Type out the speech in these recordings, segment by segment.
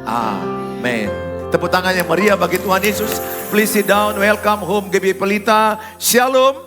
Amin. Tepuk tangan yang meriah bagi Tuhan Yesus. Please sit down. Welcome home GBI Pelita. Shalom.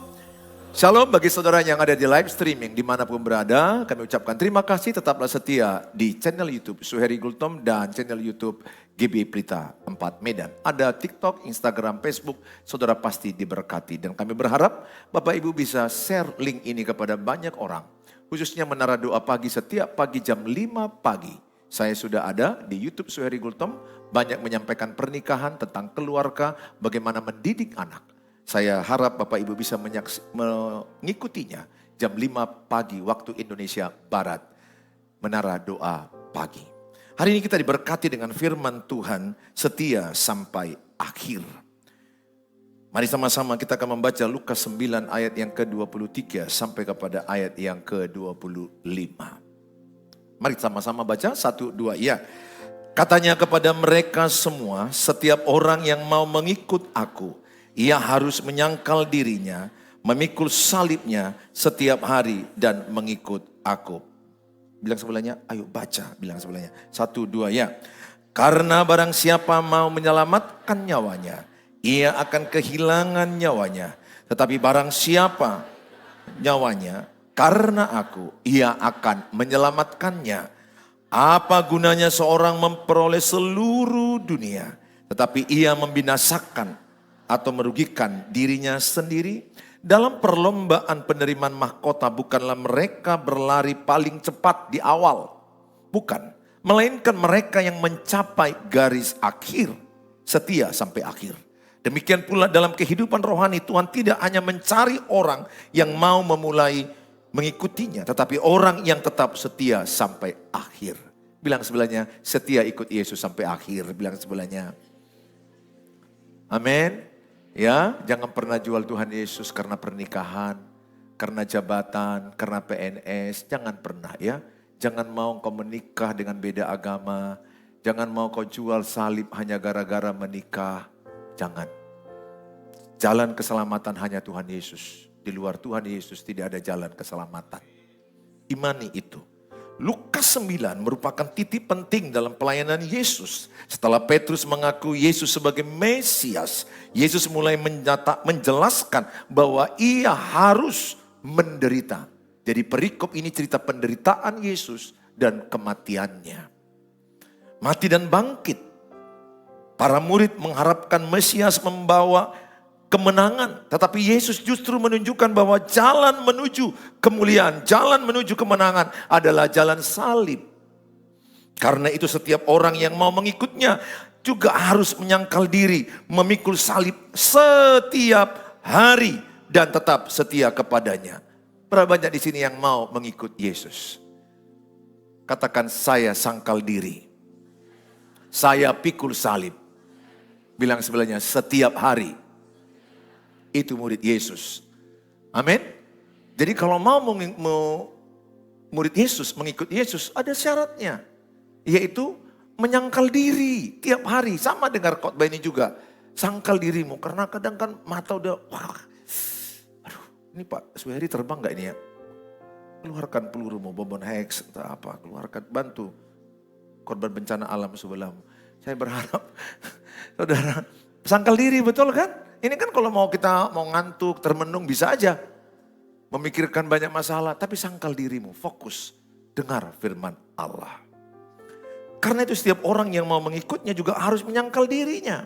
Shalom bagi saudara yang ada di live streaming dimanapun berada. Kami ucapkan terima kasih, tetaplah setia di channel YouTube Suheri Gultom dan channel YouTube GBI Pelita 4 Medan. Ada TikTok, Instagram, Facebook, saudara pasti diberkati. Dan kami berharap Bapak Ibu bisa share link ini kepada banyak orang. Khususnya Menara Doa Pagi setiap pagi jam 5 pagi. Saya sudah ada di YouTube Suheri Gultom, banyak menyampaikan pernikahan, tentang keluarga, bagaimana mendidik anak. Saya harap Bapak Ibu bisa mengikutinya jam 5 pagi waktu Indonesia Barat. Menara Doa Pagi. Hari ini kita diberkati dengan firman Tuhan setia sampai akhir. Mari sama-sama kita akan membaca Lukas 9 ayat yang ke-23 sampai kepada ayat yang ke-25. Mari sama-sama baca, 1, 2, ya. Katanya kepada mereka semua, setiap orang yang mau mengikut aku, ia harus menyangkal dirinya, memikul salibnya setiap hari dan mengikut aku. Bilang sebelahnya, ayo baca, bilang sebelahnya. 1, 2, ya. Karena barang siapa mau menyelamatkan nyawanya, ia akan kehilangan nyawanya. Tetapi barang siapa nyawanya, karena aku, ia akan menyelamatkannya. Apa gunanya seorang memperoleh seluruh dunia, tetapi ia membinasakan atau merugikan dirinya sendiri? Dalam perlombaan penerimaan mahkota bukanlah mereka berlari paling cepat di awal. Bukan. Melainkan mereka yang mencapai garis akhir. Setia sampai akhir. Demikian pula dalam kehidupan rohani, Tuhan tidak hanya mencari orang yang mau memulai mengikutinya, tetapi orang yang tetap setia sampai akhir. Bilang sebelahnya, setia ikut Yesus sampai akhir. Bilang sebelahnya. Amin. Ya, jangan pernah jual Tuhan Yesus karena pernikahan, karena jabatan, karena PNS. Jangan pernah ya. Jangan mau kau menikah dengan beda agama. Jangan mau kau jual salib hanya gara-gara menikah. Jangan. Jalan keselamatan hanya Tuhan Yesus. Di luar Tuhan Yesus tidak ada jalan keselamatan. Imani itu. Lukas 9 merupakan titik penting dalam pelayanan Yesus. Setelah Petrus mengaku Yesus sebagai Mesias, Yesus mulai menjelaskan bahwa ia harus menderita. Jadi perikop ini cerita penderitaan Yesus dan kematiannya. Mati dan bangkit. Para murid mengharapkan Mesias membawa kemenangan. Tetapi Yesus justru menunjukkan bahwa jalan menuju kemuliaan, jalan menuju kemenangan adalah jalan salib. Karena itu setiap orang yang mau mengikutnya juga harus menyangkal diri, memikul salib setiap hari dan tetap setia kepadanya. Berapa banyak di sini yang mau mengikut Yesus? Katakan, saya sangkal diri. Saya pikul salib. Bilang sebelahnya, setiap hari. Itu murid Yesus. Amin. Jadi kalau mau murid Yesus, mengikut Yesus, ada syaratnya. Yaitu menyangkal diri tiap hari. Sama dengan khotbah ini juga. Sangkal dirimu. Karena kadang kan mata udah, wah, aduh, ini Pak Suheri terbang gak ini ya? Keluarkan pelurumu, bombon hex atau apa. Keluarkan, bantu korban bencana alam sebelahmu. Saya berharap, saudara, sangkal diri, betul kan? Ini kan kalau kita mau ngantuk, termenung bisa aja. Memikirkan banyak masalah, tapi sangkal dirimu, fokus. Dengar firman Allah. Karena itu setiap orang yang mau mengikutnya juga harus menyangkal dirinya.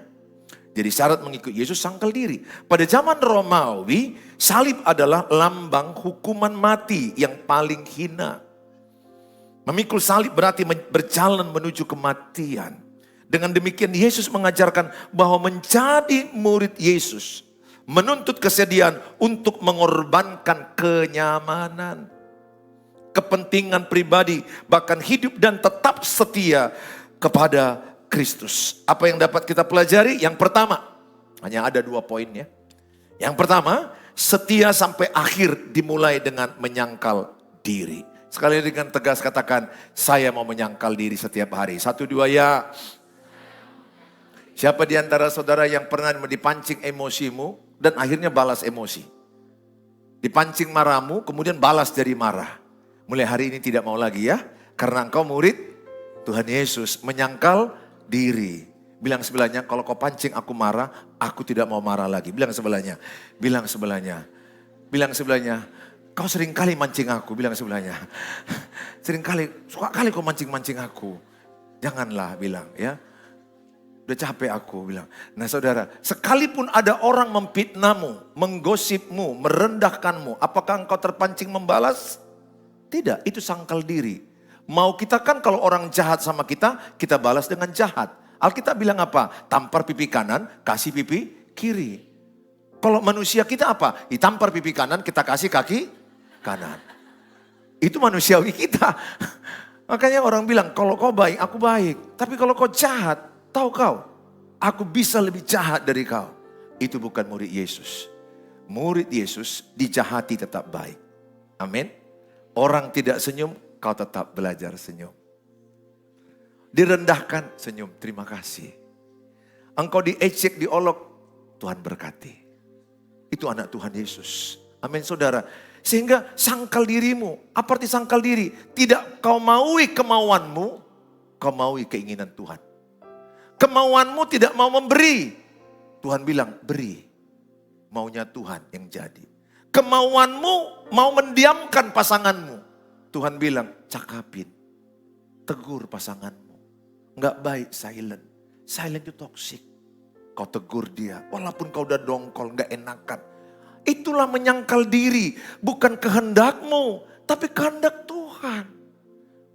Jadi syarat mengikut Yesus sangkal diri. Pada zaman Romawi, salib adalah lambang hukuman mati yang paling hina. Memikul salib berarti berjalan menuju kematian. Dengan demikian Yesus mengajarkan bahwa menjadi murid Yesus menuntut kesediaan untuk mengorbankan kenyamanan, kepentingan pribadi, bahkan hidup dan tetap setia kepada Kristus. Apa yang dapat kita pelajari? Yang pertama, hanya ada 2 poin ya. Yang pertama, setia sampai akhir dimulai dengan menyangkal diri. Sekali dengan tegas katakan, saya mau menyangkal diri setiap hari. 1, 2, ya. Siapa di antara saudara yang pernah dipancing emosimu dan akhirnya balas emosi? Dipancing marahmu, kemudian balas jadi marah. Mulai hari ini tidak mau lagi ya. Karena engkau murid Tuhan Yesus, menyangkal diri. Bilang sebelahnya, kalau kau pancing aku marah, aku tidak mau marah lagi. Bilang sebelahnya, bilang sebelahnya, bilang sebelahnya, kau sering kali mancing aku. Bilang sebelahnya, sering kali, suka kali kau mancing-mancing aku. Janganlah bilang ya. Udah capek aku bilang. Nah saudara, sekalipun ada orang memfitnahmu, menggosipmu, merendahkanmu, apakah engkau terpancing membalas? Tidak, itu sangkal diri. Mau kita kan kalau orang jahat sama kita, kita balas dengan jahat. Alkitab bilang apa? Tampar pipi kanan, kasih pipi kiri. Kalau manusia kita apa? Ditampar pipi kanan, kita kasih kaki kanan. Itu manusiawi kita. Makanya orang bilang, kalau kau baik, aku baik. Tapi kalau kau jahat, tahu kau, aku bisa lebih jahat dari kau. Itu bukan murid Yesus. Murid Yesus dijahati tetap baik. Amin. Orang tidak senyum, kau tetap belajar senyum. Direndahkan, senyum, terima kasih. Engkau diejek, diolok, Tuhan berkati. Itu anak Tuhan Yesus. Amin saudara. Sehingga sangkal dirimu. Apa arti sangkal diri? Tidak kau maui kemauanmu, kau maui keinginan Tuhan. Kemauanmu tidak mau memberi. Tuhan bilang beri. Maunya Tuhan yang jadi. Kemauanmu mau mendiamkan pasanganmu. Tuhan bilang cakapin. Tegur pasanganmu. Enggak baik silent. Silent itu toksik. Kau tegur dia. Walaupun kau udah dongkol enggak enakan. Itulah menyangkal diri. Bukan kehendakmu. Tapi kehendak Tuhan.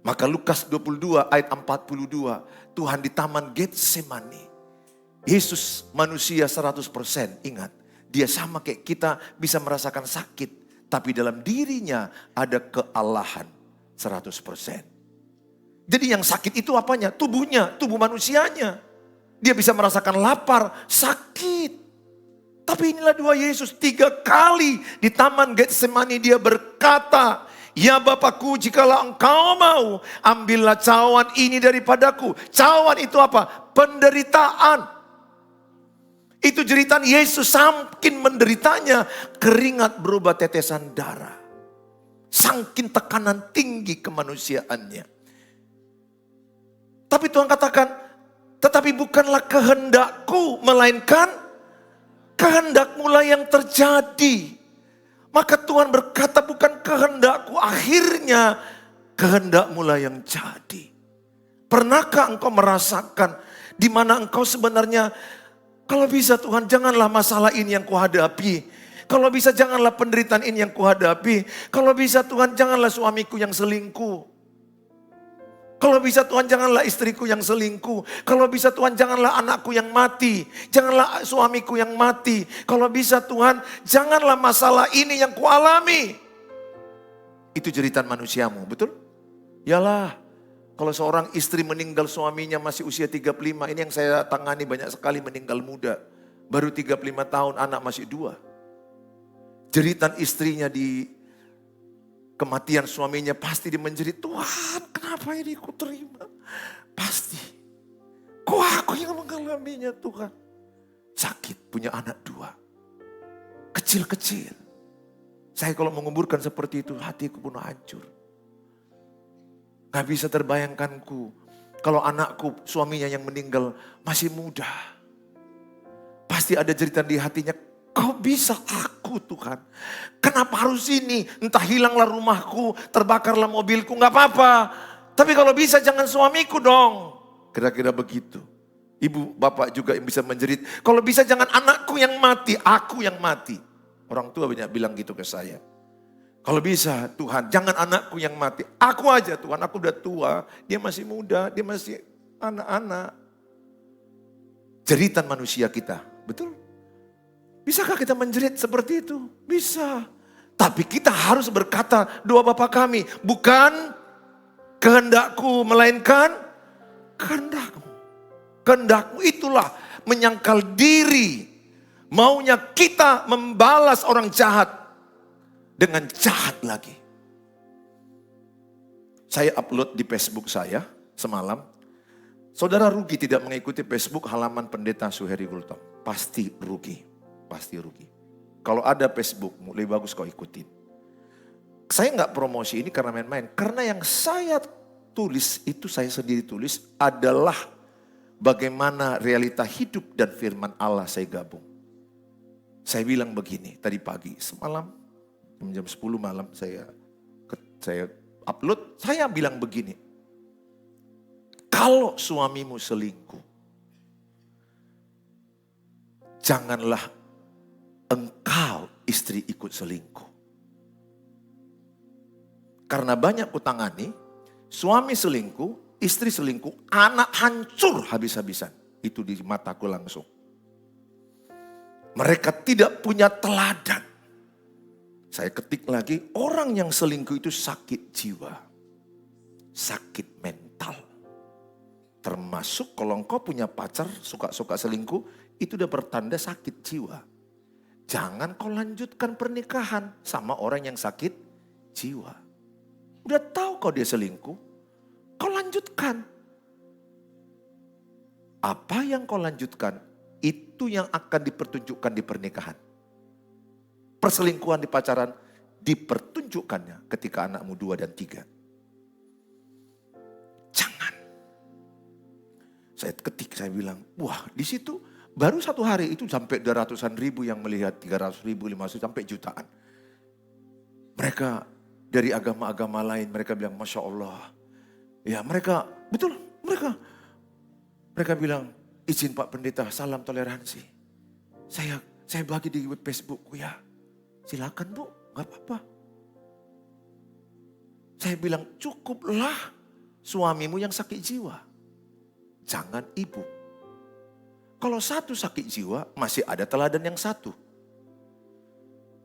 Maka Lukas 22 ayat 42. Tuhan di taman Getsemani. Yesus manusia 100%. Ingat. Dia sama kayak kita bisa merasakan sakit. Tapi dalam dirinya ada kealahan 100%. Jadi yang sakit itu apanya? Tubuhnya, tubuh manusianya. Dia bisa merasakan lapar, sakit. Tapi inilah dua Yesus 3 kali di taman Getsemani dia berkata, ya Bapakku jikalau engkau mau, ambillah cawan ini daripadaku. Cawan itu apa? Penderitaan. Itu jeritan Yesus saking menderitanya, keringat berubah tetesan darah. Saking tekanan tinggi kemanusiaannya. Tapi Tuhan katakan, tetapi bukanlah kehendakku, melainkan kehendakmu lah yang terjadi. Maka Tuhan berkata bukan kehendakku, akhirnya kehendakmu lah yang jadi. Pernahkah engkau merasakan di mana engkau sebenarnya, kalau bisa Tuhan janganlah masalah ini yang kuhadapi. Kalau bisa janganlah penderitaan ini yang kuhadapi. Kalau bisa Tuhan janganlah suamiku yang selingkuh. Kalau bisa Tuhan janganlah istriku yang selingkuh. Kalau bisa Tuhan janganlah anakku yang mati. Janganlah suamiku yang mati. Kalau bisa Tuhan janganlah masalah ini yang kualami. Itu jeritan manusiamu, betul? Yalah, kalau seorang istri meninggal suaminya masih usia 35. Ini yang saya tangani banyak sekali meninggal muda. Baru 35 tahun anak masih 2. Jeritan istrinya di kematian suaminya pasti dia menjerit, Tuhan kenapa ini ku terima? Pasti. Kok aku yang mengalaminya Tuhan? Sakit punya anak 2. Kecil-kecil. Saya kalau menguburkan seperti itu hatiku pun hancur. Gak bisa terbayangkanku. Kalau anakku suaminya yang meninggal masih muda. Pasti ada jeritan di hatinya. Kau bisa aku Tuhan. Kenapa harus ini? Entah hilanglah rumahku, terbakarlah mobilku, gak apa-apa. Tapi kalau bisa jangan suamiku dong. Kira-kira begitu. Ibu, bapak juga yang bisa menjerit. Kalau bisa jangan anakku yang mati, aku yang mati. Orang tua banyak bilang gitu ke saya. Kalau bisa Tuhan, jangan anakku yang mati. Aku aja Tuhan, aku udah tua. Dia masih muda, dia masih anak-anak. Jeritan manusia kita, betul? Bisakah kita menjerit seperti itu? Bisa. Tapi kita harus berkata, doa Bapa kami, bukan kehendakku, melainkan kehendakmu. Kehendakmu itulah menyangkal diri. Maunya kita membalas orang jahat dengan jahat lagi. Saya upload di Facebook saya semalam. Saudara rugi tidak mengikuti Facebook halaman Pendeta Suheri Gultom. Pasti rugi. Pasti rugi. Kalau ada Facebookmu, lebih bagus kau ikutin. Saya nggak promosi ini karena main-main. Karena yang saya tulis, itu saya sendiri tulis adalah bagaimana realita hidup dan firman Allah saya gabung. Saya bilang begini tadi pagi, semalam jam 10 malam saya upload, saya bilang begini. Kalau suamimu selingkuh, janganlah engkau istri ikut selingkuh. Karena banyak kutangani, suami selingkuh, istri selingkuh, anak hancur habis-habisan. Itu di mataku langsung. Mereka tidak punya teladan. Saya ketik lagi, orang yang selingkuh itu sakit jiwa. Sakit mental. Termasuk kalau engkau punya pacar suka-suka selingkuh, itu udah bertanda sakit jiwa. Jangan kau lanjutkan pernikahan sama orang yang sakit jiwa. Udah tahu kau dia selingkuh, kau lanjutkan. Apa yang kau lanjutkan, itu yang akan dipertunjukkan di pernikahan. Perselingkuhan di pacaran dipertunjukkannya ketika anakmu 2 dan 3. Jangan. Saya ketik, saya bilang, wah di situ baru 1 hari itu sampai 200-an ribu yang melihat, 300 ribu, 500 sampai jutaan. Mereka dari agama-agama lain, mereka bilang, Masya Allah. Ya mereka, betul, mereka bilang, izin Pak Pendeta, salam toleransi. Saya bagi di Facebookku ya. Silakan Bu, gak apa-apa. Saya bilang, cukuplah suamimu yang sakit jiwa. Jangan ibu. Kalau satu sakit jiwa, masih ada teladan yang satu.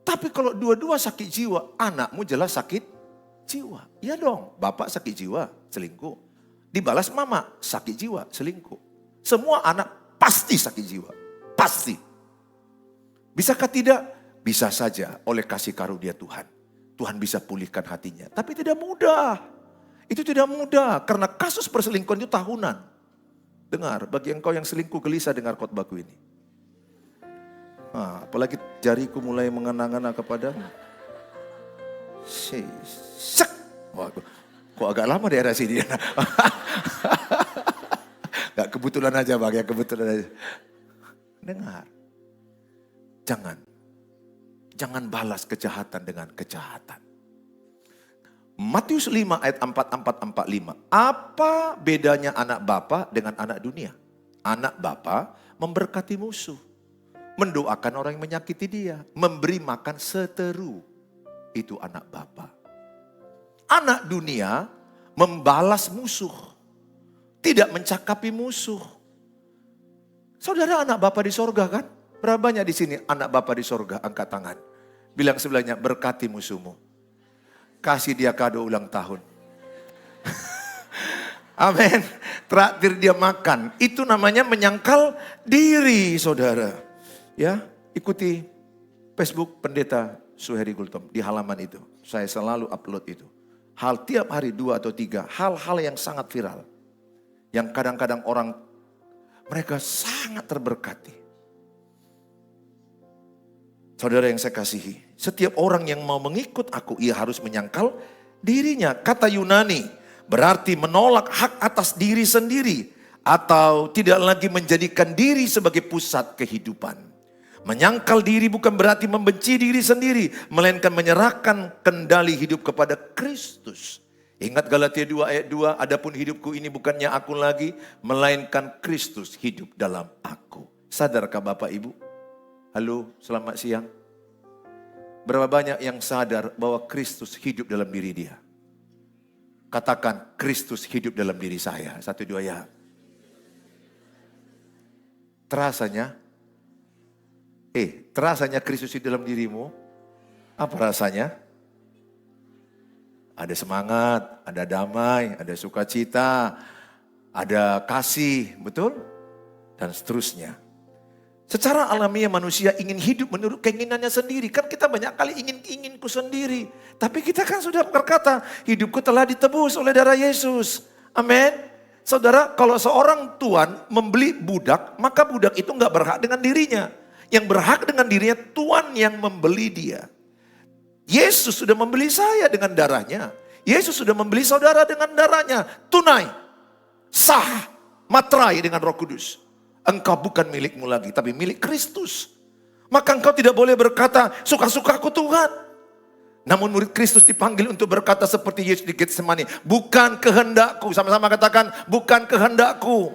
Tapi kalau dua-dua sakit jiwa, anakmu jelas sakit jiwa. Iya dong, bapak sakit jiwa, selingkuh. Dibalas mama, sakit jiwa, selingkuh. Semua anak pasti sakit jiwa. Pasti. Bisakah tidak? Bisa saja oleh kasih karunia Tuhan. Tuhan bisa pulihkan hatinya. Tapi tidak mudah. Itu tidak mudah. Karena kasus perselingkuhan itu tahunan. Dengar, bagi engkau yang selingkuh gelisah dengar khotbahku ini. Nah, apalagi jariku mulai mengena-ngena kepadamu. Sek. Wah, kok agak lama di daerah sini. Gak kebetulan aja Bang, ya kebetulan aja. Dengar. Jangan balas kejahatan dengan kejahatan. Matius 5 ayat 44-45. Apa bedanya anak bapa dengan anak dunia? Anak bapa memberkati musuh. Mendoakan orang yang menyakiti dia. Memberi makan seteru. Itu anak bapa. Anak dunia membalas musuh. Tidak mencakapi musuh. Saudara anak bapa di sorga kan? Berapa banyak di sini anak bapa di sorga? Angkat tangan. Bilang sebelahnya, berkati musuhmu. Kasih dia kado ulang tahun. Amin. Traktir dia makan. Itu namanya menyangkal diri saudara. Ya, ikuti Facebook Pendeta Suheri Gultom. Di halaman itu. Saya selalu upload itu. Hal tiap hari 2 atau 3. Hal-hal yang sangat viral. Yang kadang-kadang orang, mereka sangat terberkati. Saudara yang saya kasihi, setiap orang yang mau mengikut aku, ia harus menyangkal dirinya. Kata Yunani, berarti menolak hak atas diri sendiri. Atau tidak lagi menjadikan diri sebagai pusat kehidupan. Menyangkal diri bukan berarti membenci diri sendiri. Melainkan menyerahkan kendali hidup kepada Kristus. Ingat Galatia 2 ayat 2, adapun hidupku ini bukannya aku lagi, melainkan Kristus hidup dalam aku. Sadarkah Bapak Ibu? Halo, selamat siang. Berapa banyak yang sadar bahwa Kristus hidup dalam diri dia? Katakan, Kristus hidup dalam diri saya. 1, 2 ya. Terasanya? Terasanya Kristus hidup dalam dirimu? Apa rasanya? Ada semangat, ada damai, ada sukacita, ada kasih, betul? Dan seterusnya. Secara alamiah manusia ingin hidup menurut keinginannya sendiri. Kan kita banyak kali inginku sendiri. Tapi kita kan sudah berkata, hidupku telah ditebus oleh darah Yesus. Amin. Saudara, kalau seorang tuan membeli budak, maka budak itu gak berhak dengan dirinya. Yang berhak dengan dirinya tuan yang membeli dia. Yesus sudah membeli saya dengan darahnya. Yesus sudah membeli saudara dengan darahnya. Tunai, sah, materai dengan Roh Kudus. Engkau bukan milikmu lagi, tapi milik Kristus. Maka engkau tidak boleh berkata, suka-sukaku Tuhan. Namun murid Kristus dipanggil untuk berkata seperti Yesus di Getsemani, bukan kehendakku. Sama-sama katakan, bukan kehendakku.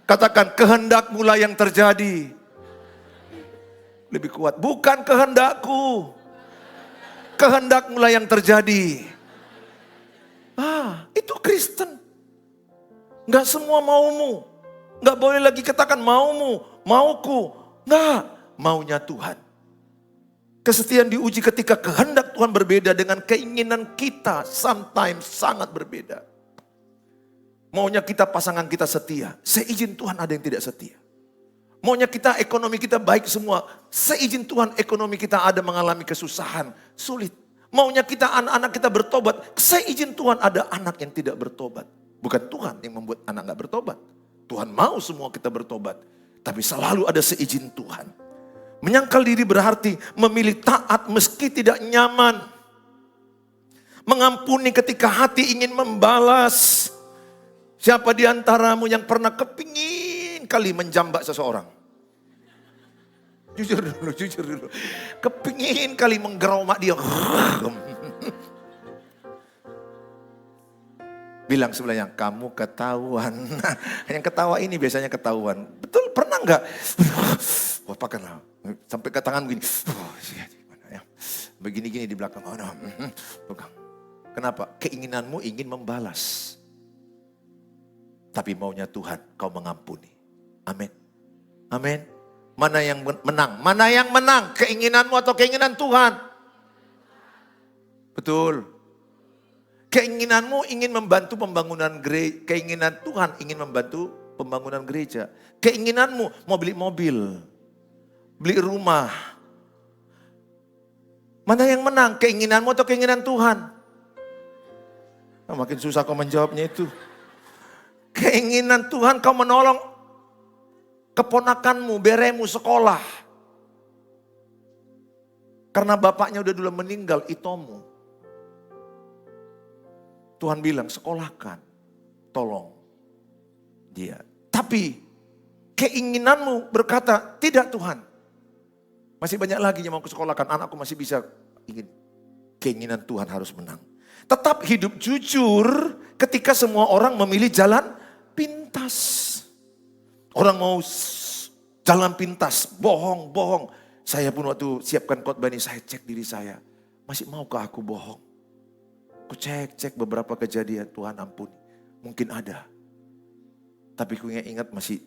Katakan, kehendakmu lah yang terjadi. Lebih kuat, bukan kehendakku. Kehendakmu lah yang terjadi. Itu Kristen. Enggak semua maumu. Enggak boleh lagi katakan maumu, mauku. Enggak, maunya Tuhan. Kesetiaan diuji ketika kehendak Tuhan berbeda dengan keinginan kita. Sometimes sangat berbeda. Maunya kita, pasangan kita setia. Seizin Tuhan ada yang tidak setia. Maunya kita, ekonomi kita baik semua. Seizin Tuhan ekonomi kita ada mengalami kesusahan, sulit. Maunya kita, anak-anak kita bertobat. Seizin Tuhan ada anak yang tidak bertobat. Bukan Tuhan yang membuat anak gak bertobat. Tuhan mau semua kita bertobat. Tapi selalu ada seizin Tuhan. Menyangkal diri berarti memilih taat meski tidak nyaman. Mengampuni ketika hati ingin membalas. Siapa di antaramu yang pernah kepingin kali menjambak seseorang? Jujur dulu. Kepingin kali menggeromak dia. Bilang sebelahnya, kamu ketahuan. Yang ketawa ini biasanya ketahuan. Betul, pernah enggak? Pakanlah. Sampai ke tangan begini. Begini-gini di belakang. Pegang. Kenapa? Keinginanmu ingin membalas. Tapi maunya Tuhan, kau mengampuni. Amin. Amin. Mana yang menang? Mana yang menang? Keinginanmu atau keinginan Tuhan? Betul. Keinginanmu ingin membantu pembangunan gereja. Keinginan Tuhan ingin membantu pembangunan gereja. Keinginanmu mau beli mobil. Beli rumah. Mana yang menang? Keinginanmu atau keinginan Tuhan? Makin susah kau menjawabnya itu. Keinginan Tuhan kau menolong keponakanmu, beremu sekolah. Karena bapaknya udah dulu meninggal, Itomu. Tuhan bilang, sekolahkan, tolong dia. Tapi keinginanmu berkata, tidak Tuhan. Masih banyak lagi yang mau kusekolahkan, anakku masih bisa ingin. Keinginan Tuhan harus menang. Tetap hidup jujur ketika semua orang memilih jalan pintas. Orang mau jalan pintas, bohong. Saya pun waktu siapkan khotbah ini, saya cek diri saya. Masih maukah aku bohong? Aku cek beberapa kejadian, Tuhan ampuni. Mungkin ada. Tapi aku ingat masih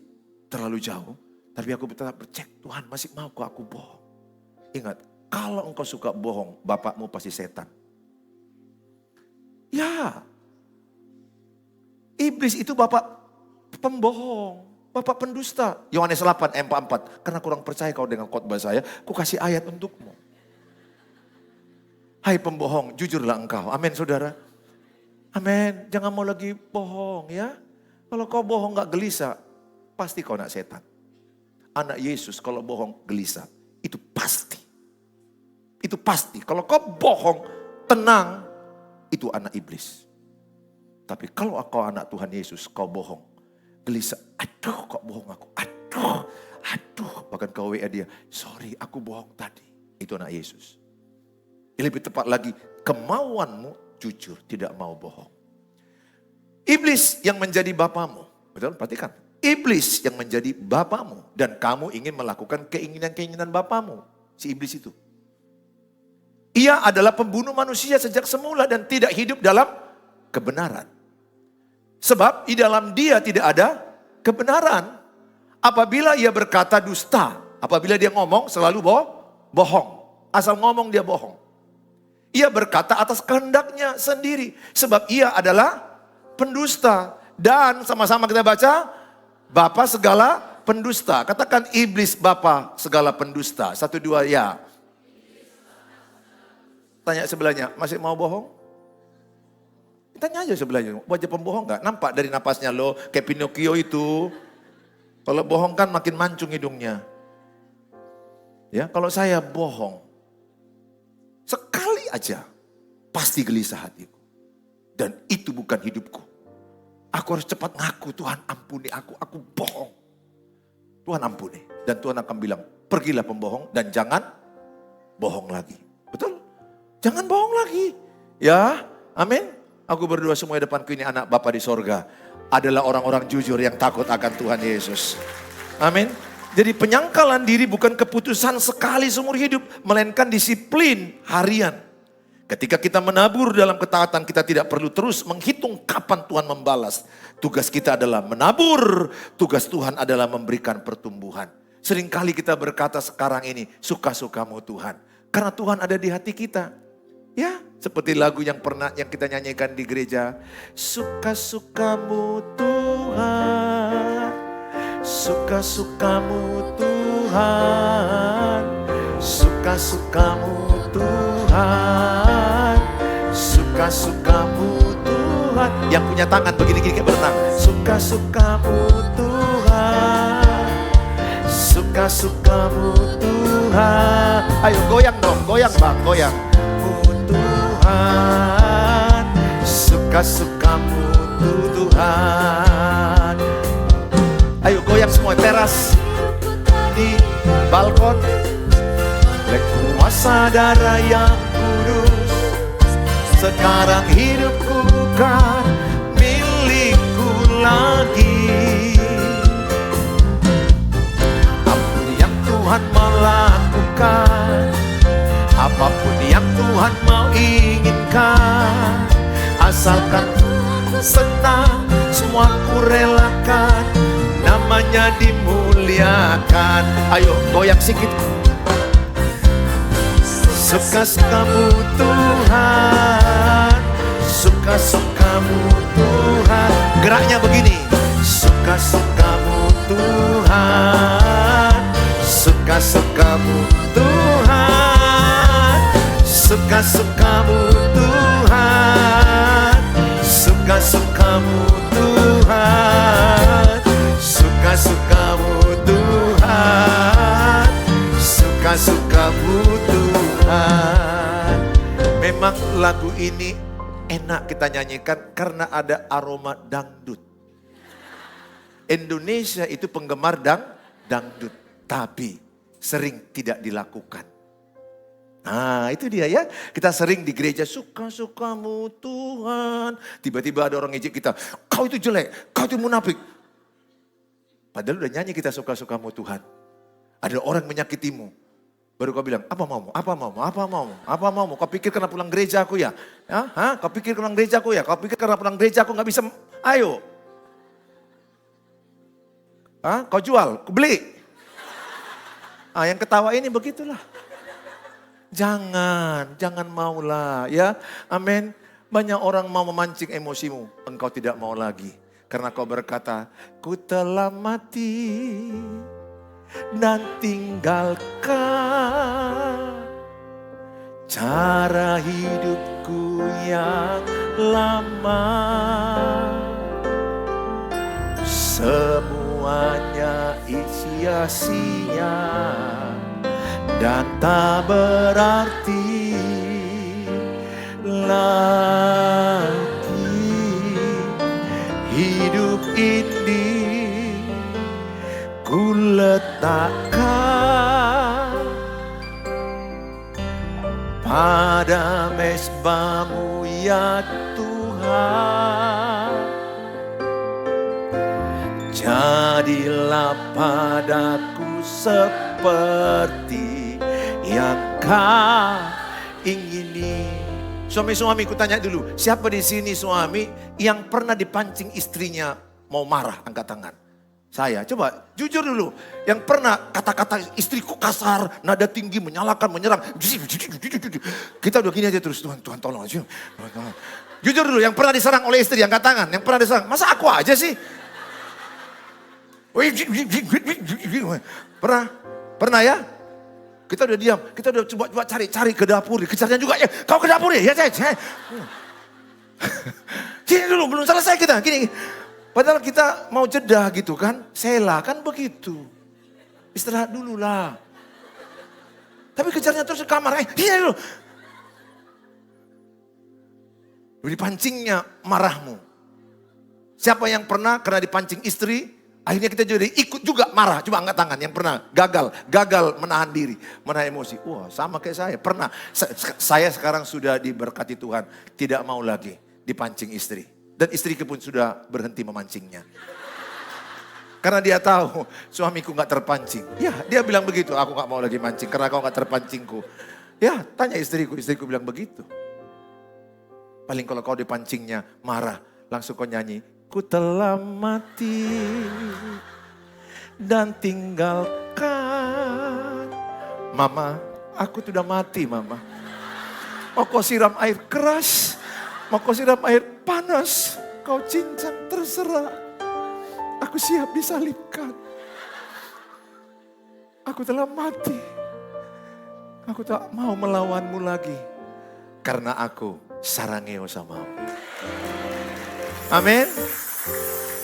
terlalu jauh. Tapi aku tetap cek, Tuhan masih maukah aku bohong? Ingat, kalau engkau suka bohong, bapakmu pasti setan. Ya. Iblis itu bapak pembohong. Bapak pendusta. Yohanes 8 ayat 44. Karena kurang percaya kau dengan khotbah saya, aku kasih ayat untukmu. Hai pembohong, jujurlah engkau. Amin saudara. Amin. Jangan mau lagi bohong ya. Kalau kau bohong gak gelisah, pasti kau anak setan. Anak Yesus kalau bohong gelisah, itu pasti. Itu pasti. Kalau kau bohong, tenang, itu anak iblis. Tapi kalau kau anak Tuhan Yesus, kau bohong, gelisah. Aduh kok bohong aku, aduh. Bahkan kau WA dia, sorry aku bohong tadi. Itu anak Yesus. Lebih tepat lagi, kemauanmu jujur, tidak mau bohong. Iblis yang menjadi bapamu, betul? Perhatikan. Iblis yang menjadi bapamu dan kamu ingin melakukan keinginan-keinginan bapamu, si iblis itu. Ia adalah pembunuh manusia sejak semula dan tidak hidup dalam kebenaran. Sebab di dalam dia tidak ada kebenaran. Apabila ia berkata dusta, apabila dia ngomong selalu bohong. Asal ngomong dia bohong. Ia berkata atas kehendaknya sendiri. Sebab ia adalah pendusta. Dan sama-sama kita baca, bapa segala pendusta. Katakan iblis bapa segala pendusta. 1, 2 ya. Tanya sebelahnya, masih mau bohong? Tanya aja sebelahnya, wajah pembohong gak? Nampak dari napasnya lo, kayak Pinocchio itu. Kalau bohong kan makin mancung hidungnya. Ya, kalau saya bohong, sekali aja pasti gelisah hatiku. Dan itu bukan hidupku. Aku harus cepat ngaku, Tuhan ampuni aku bohong. Tuhan ampuni. Dan Tuhan akan bilang, pergilah pembohong dan jangan bohong lagi. Betul? Jangan bohong lagi. Ya, amin. Aku berdoa semua di depanku ini anak Bapa di sorga adalah orang-orang jujur yang takut akan Tuhan Yesus. Amin. Jadi penyangkalan diri bukan keputusan sekali seumur hidup, melainkan disiplin harian. Ketika kita menabur dalam ketaatan, kita tidak perlu terus menghitung kapan Tuhan membalas. Tugas kita adalah menabur, tugas Tuhan adalah memberikan pertumbuhan. Seringkali kita berkata sekarang ini, suka-sukamu Tuhan. Karena Tuhan ada di hati kita. Ya, seperti lagu yang kita nyanyikan di gereja. Suka-sukamu Tuhan, suka-sukamu Tuhan, suka-sukamu Tuhan, suka-sukamu Tuhan. Yang punya tangan begini-gini kayak berenang. Suka-sukamu Tuhan, suka-sukamu Tuhan. Ayo goyang dong, goyang bang, goyang. Tuhan, suka-sukamu Tuhan. Ayo goyang semua teras, di balkon. Oleh kuasa darah yang kudus, sekarang hidupku bukan milikku lagi. Apapun yang Tuhan mau lakukan, apapun yang Tuhan mau inginkan, asalkan senang, semua ku relakan, namanya dimuliakan. Ayo goyang sedikit. Suka-sukamu Tuhan, suka-sukamu Tuhan. Geraknya begini. Suka-sukamu Tuhan, suka-sukamu Tuhan, suka-sukamu Tuhan, suka-sukamu Tuhan, suka-sukamu Tuhan, suka-sukamu Tuhan. Memang lagu ini enak kita nyanyikan karena ada aroma dangdut. Indonesia itu penggemar dangdut, tapi sering tidak dilakukan. Nah itu dia ya, kita sering di gereja suka-sukamu Tuhan. Tiba-tiba ada orang ngejek kita, kau itu jelek, kau itu munafik. Padahal udah nyanyi kita suka-sukamu Tuhan. Ada orang menyakitimu, baru kau bilang, apa maumu, apa maumu, apa maumu, apa maumu. Kau pikir karena pulang gereja aku ya? Hah? Kau pikir pulang gereja aku ya? Kau pikir karena pulang gereja aku gak bisa, ayo. Kau jual, kau beli. Yang ketawa ini begitulah. Jangan maulah ya. Amin. Banyak orang mau memancing emosimu. Engkau tidak mau lagi. Karena kau berkata, ku telah mati dan tinggalkan cara hidupku yang lama. Semuanya sia-sia dan tak berarti lagi. Hidup ini ku letakkan pada mezbamu ya Tuhan. Jadilah padaku seperti yang kau ingini. Suami-suami ku tanya dulu, siapa di sini suami yang pernah dipancing istrinya mau marah? Angkat tangan. Saya, coba jujur dulu. Yang pernah kata-kata istriku kasar, nada tinggi, menyalahkan, menyerang. Kita udah gini aja terus, Tuhan tolong. Jujur dulu, yang pernah diserang oleh istri, angkat tangan. Yang pernah diserang, masa aku aja sih? Pernah ya? Kita udah diam, kita udah coba cari ke dapur, dikejarnya juga ya. Kau ke dapur ya? Ya, saya. Sini dulu, belum selesai kita. Gini. Padahal kita mau jeda gitu kan. Sela kan begitu. Istirahat dulu lah. Tapi kejarnya terus ke kamar. Iya dulu. Dipancingnya marahmu. Siapa yang pernah karena dipancing istri, akhirnya kita jadi ikut juga marah. Coba angkat tangan yang pernah gagal menahan diri, menahan emosi. Wah, sama kayak saya, pernah. Saya sekarang sudah diberkati Tuhan, tidak mau lagi dipancing istri. Dan istriku pun sudah berhenti memancingnya. Karena dia tahu suamiku gak terpancing. Ya, dia bilang begitu, aku gak mau lagi mancing karena kau gak terpancingku. Ya, tanya istriku bilang begitu. Paling kalau kau dipancingnya marah, langsung kau nyanyi. Ku telah mati dan tinggalkan. Mama, aku sudah mati mama. Mau kau siram air keras, mau kau siram air panas, kau cincang terserah. Aku siap disalibkan. Aku telah mati. Aku tak mau melawanmu lagi. Karena aku sarangeo samamu. Amin.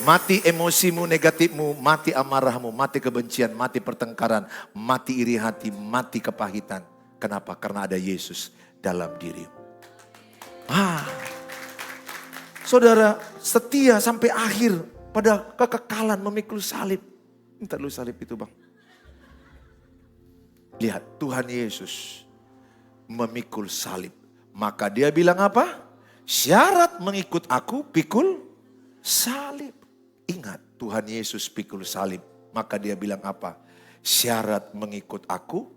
Mati emosimu, negatifmu, mati amarahmu, mati kebencian, mati pertengkaran, mati iri hati, mati kepahitan. Kenapa? Karena ada Yesus dalam dirimu. Saudara setia sampai akhir. Pada kekekalan memikul salib. Minta dulu salib itu bang. Lihat Tuhan Yesus memikul salib. Maka dia bilang apa? Syarat mengikut aku pikul salib. Ingat Tuhan Yesus pikul salib. Maka dia bilang apa? Syarat mengikut aku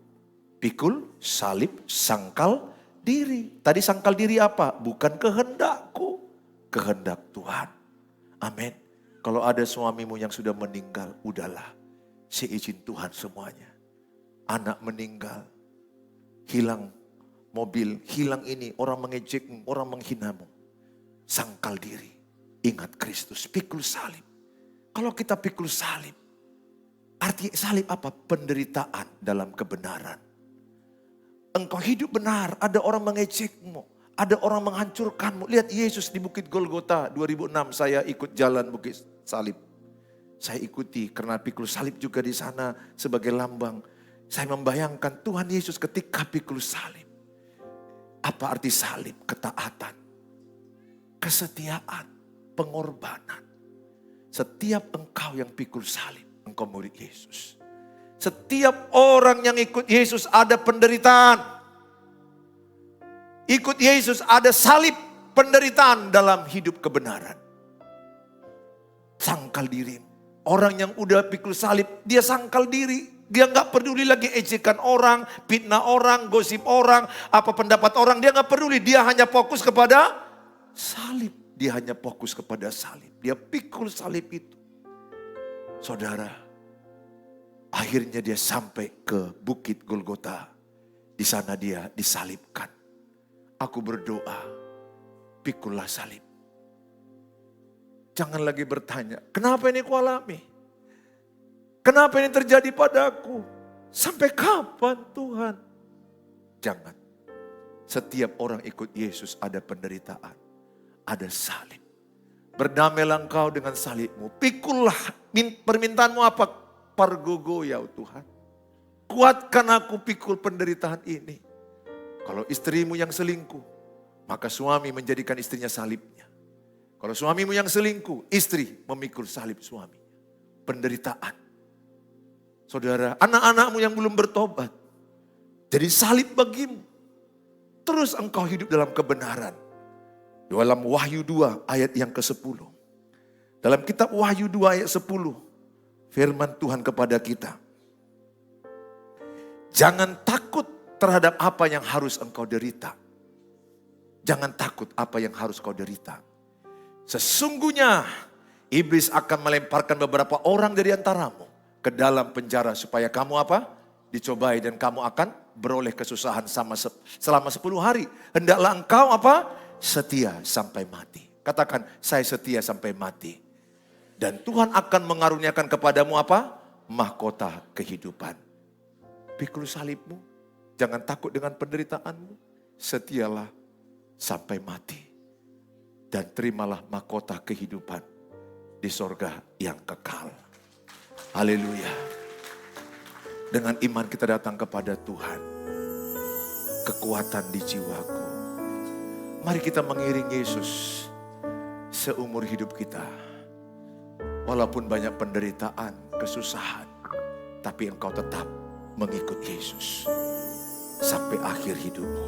pikul salib sangkal diri. Tadi sangkal diri apa? Bukan kehendakku. Kehendak Tuhan. Amin. Kalau ada suamimu yang sudah meninggal, udahlah. Seizin Tuhan semuanya. Anak meninggal, hilang mobil, hilang ini, orang mengejekmu, orang menghinamu. Sangkal diri, ingat Kristus, pikul salib. Kalau kita pikul salib, arti salib apa? Penderitaan dalam kebenaran. Engkau hidup benar, ada orang mengejekmu. Ada orang menghancurkanmu. Lihat Yesus di Bukit Golgota 2006 saya ikut jalan Bukit Salib. Saya ikuti karena pikul salib juga di sana sebagai lambang. Saya membayangkan Tuhan Yesus ketika pikul salib. Apa arti salib? Ketaatan, kesetiaan, pengorbanan. Setiap engkau yang pikul salib, engkau murid Yesus. Setiap orang yang ikut Yesus ada penderitaan. Ikut Yesus ada salib penderitaan dalam hidup kebenaran. Sangkal diri. Orang yang udah pikul salib, dia sangkal diri. Dia gak peduli lagi ejekan orang, fitnah orang, gosip orang, apa pendapat orang. Dia gak peduli, dia hanya fokus kepada salib. Dia hanya fokus kepada salib. Dia pikul salib itu. Saudara, akhirnya dia sampai ke Bukit Golgota. Di sana dia disalibkan. Aku berdoa, pikullah salib. Jangan lagi bertanya, kenapa ini ku alami? Kenapa ini terjadi padaku? Sampai kapan Tuhan? Jangan. Setiap orang ikut Yesus ada penderitaan, ada salib. Berdamailah engkau dengan salibmu. Pikullah, permintaanmu apa? Pargogo ya Tuhan. Kuatkan aku pikul penderitaan ini. Kalau istrimu yang selingkuh, maka suami menjadikan istrinya salibnya. Kalau suamimu yang selingkuh, istri memikul salib suami. Penderitaan. Saudara, anak-anakmu yang belum bertobat, jadi salib bagimu. Terus engkau hidup dalam kebenaran. Dalam Wahyu 2 ayat yang ke-10. Dalam kitab Wahyu 2 ayat 10, firman Tuhan kepada kita. Jangan takut terhadap apa yang harus engkau derita. Jangan takut apa yang harus kau derita. Sesungguhnya iblis akan melemparkan beberapa orang dari antaramu ke dalam penjara supaya kamu apa? Dicobai dan kamu akan beroleh kesusahan selama 10 hari. Hendaklah engkau apa? Setia sampai mati. Katakan, saya setia sampai mati. Dan Tuhan akan mengaruniakan kepadamu apa? Mahkota kehidupan. Pikul salibmu. Jangan takut dengan penderitaanmu. Setialah sampai mati. Dan terimalah mahkota kehidupan di sorga yang kekal. Haleluya. Dengan iman kita datang kepada Tuhan. Kekuatan di jiwaku. Mari kita mengiring Yesus seumur hidup kita. Walaupun banyak penderitaan, kesusahan, tapi engkau tetap mengikut Yesus sampai akhir hidupmu.